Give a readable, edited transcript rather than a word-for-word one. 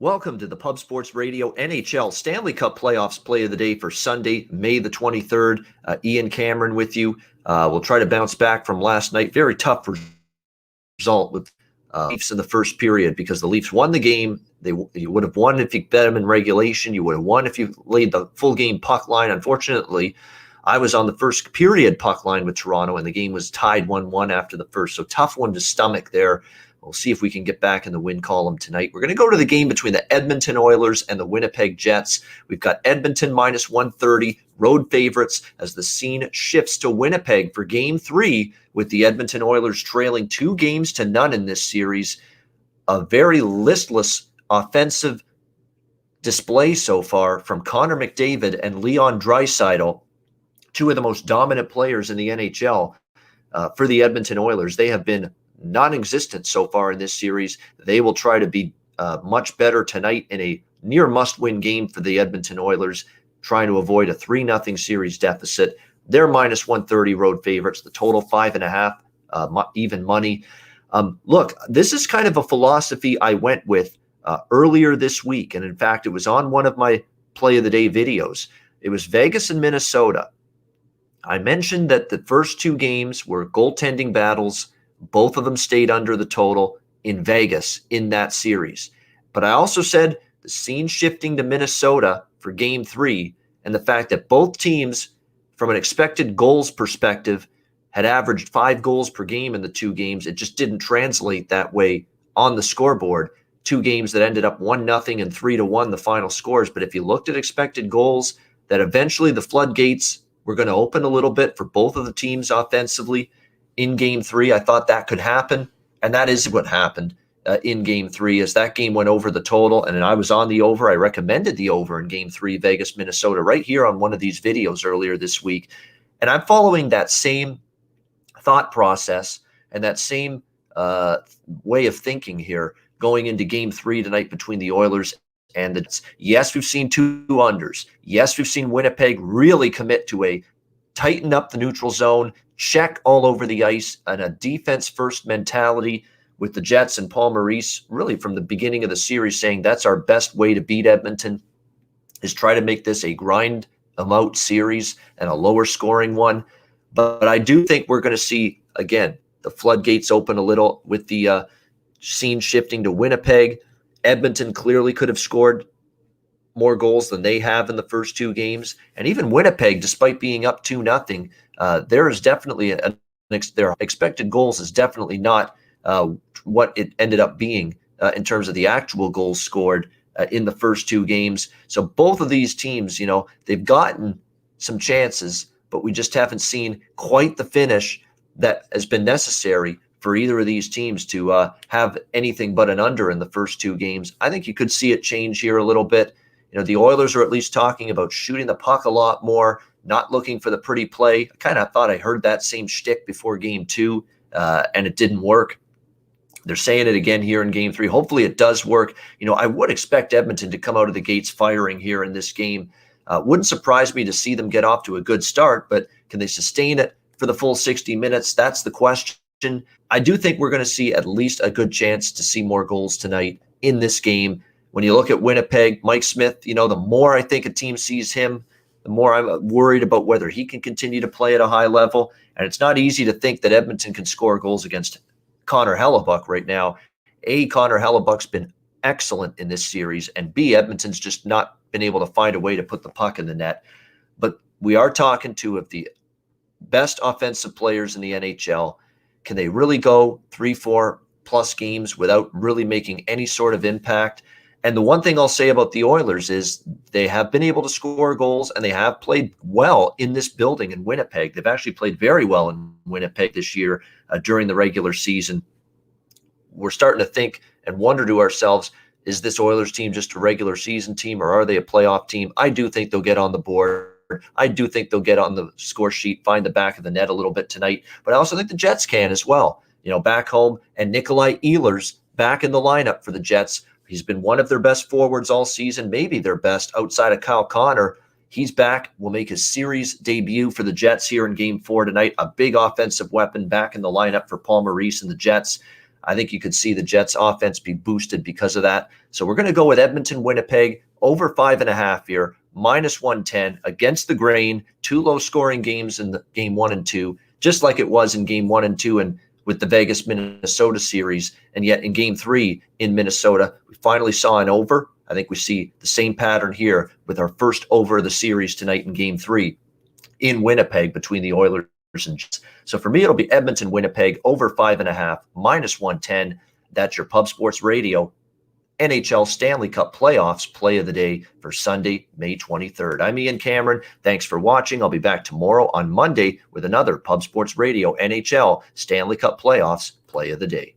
Welcome to the Pub Sports Radio NHL Stanley Cup Playoffs Play of the Day for Sunday, May the 23rd. Ian Cameron with you. We'll try to bounce back from last night. Very tough result with Leafs in the first period because the Leafs won the game. You would have won if you bet them in regulation. You would have won if you laid the full game puck line. Unfortunately, I was on the first period puck line with Toronto, and the game was tied 1-1 after the first. So tough one to stomach there. We'll see if we can get back in the win column tonight. We're going to go to the game between the Edmonton Oilers and the Winnipeg Jets. We've got Edmonton minus 130, road favorites, as the scene shifts to Winnipeg for Game 3, with the Edmonton Oilers trailing 2-0 in this series. A very listless offensive display so far from Connor McDavid and Leon Draisaitl, two of the most dominant players in the NHL for the Edmonton Oilers. They have been non-existent so far in this series. They will try to be much better tonight in a near must-win game for the Edmonton Oilers, trying to avoid a 3-0 series deficit. They're minus 130 road favorites, the total 5.5 even money. Look, this is kind of a philosophy I went with earlier this week, and in fact, it was on one of my Play of the Day videos. It was Vegas and Minnesota. I mentioned that the first two games were goaltending battles. Both of them stayed under the total in Vegas in that series. But I also said the scene shifting to Minnesota for Game 3, and the fact that both teams, from an expected goals perspective, had averaged 5 goals per game in the two games. It just didn't translate that way on the scoreboard. Two games that ended up 1-0 and 3-1 the final scores. But if you looked at expected goals, that eventually the floodgates were going to open a little bit for both of the teams offensively. In Game 3, I thought that could happen, and that is what happened in Game 3 as that game went over the total, and I was on the over. I recommended the over in Game 3, Vegas, Minnesota, right here on one of these videos earlier this week. And I'm following that same thought process and that same way of thinking here going into Game 3 tonight between the Oilers and the Jets. Yes, we've seen 2 unders. Yes, we've seen Winnipeg really commit to a tighten up the neutral zone, check all over the ice, and a defense-first mentality with the Jets and Paul Maurice really from the beginning of the series saying that's our best way to beat Edmonton, is try to make this a grind-em-out series and a lower-scoring one. But I do think we're going to see, again, the floodgates open a little with the scene shifting to Winnipeg. Edmonton clearly could have scored more goals than they have in the first 2 games. And even Winnipeg, despite being up 2-0, there is definitely their expected goals is definitely not what it ended up being in terms of the actual goals scored in the first 2 games. So both of these teams, they've gotten some chances, but we just haven't seen quite the finish that has been necessary for either of these teams to have anything but an under in the first 2 games. I think you could see it change here a little bit. The Oilers are at least talking about shooting the puck a lot more, not looking for the pretty play. I kind of thought I heard that same shtick before Game 2, and it didn't work. They're saying it again here in Game 3. Hopefully it does work. I would expect Edmonton to come out of the gates firing here in this game. Wouldn't surprise me to see them get off to a good start, but can they sustain it for the full 60 minutes? That's the question. I do think we're going to see at least a good chance to see more goals tonight in this game. When you look at Winnipeg, Mike Smith, the more I think a team sees him, the more I'm worried about whether he can continue to play at a high level. And it's not easy to think that Edmonton can score goals against Connor Hellebuck right now. A, Connor Hellebuck's been excellent in this series, and B, Edmonton's just not been able to find a way to put the puck in the net. But we are talking to of the best offensive players in the NHL. Can they really go 3-4 plus games without really making any sort of impact? And the one thing I'll say about the Oilers is they have been able to score goals, and they have played well in this building in Winnipeg. They've actually played very well in Winnipeg this year during the regular season. We're starting to think and wonder to ourselves, is this Oilers team just a regular season team, or are they a playoff team? I do think they'll get on the board. I do think they'll get on the score sheet, find the back of the net a little bit tonight. But I also think the Jets can as well. Back home, and Nikolai Ehlers back in the lineup for the Jets. He's been one of their best forwards all season, maybe their best outside of Kyle Connor. He's back, will make his series debut for the Jets here in Game 4 tonight. A big offensive weapon back in the lineup for Paul Maurice and the Jets. I think you could see the Jets offense be boosted because of that. So we're going to go with Edmonton, Winnipeg, over 5.5 here, -110 against the grain. 2 low scoring games in the game 1 and 2, just like it was in game 1 and 2 and with the Vegas Minnesota series. And yet in game 3 in Minnesota, we finally saw an over. I think we see the same pattern here with our first over of the series tonight in game 3 in Winnipeg between the Oilers and Jets. So for me, it'll be Edmonton, Winnipeg, over 5.5, -110. That's your Pub Sports Radio NHL Stanley Cup Playoffs play of the day for Sunday, May 23rd. I'm Ian Cameron. Thanks for watching. I'll be back tomorrow on Monday with another Pub Sports Radio NHL Stanley Cup Playoffs play of the day.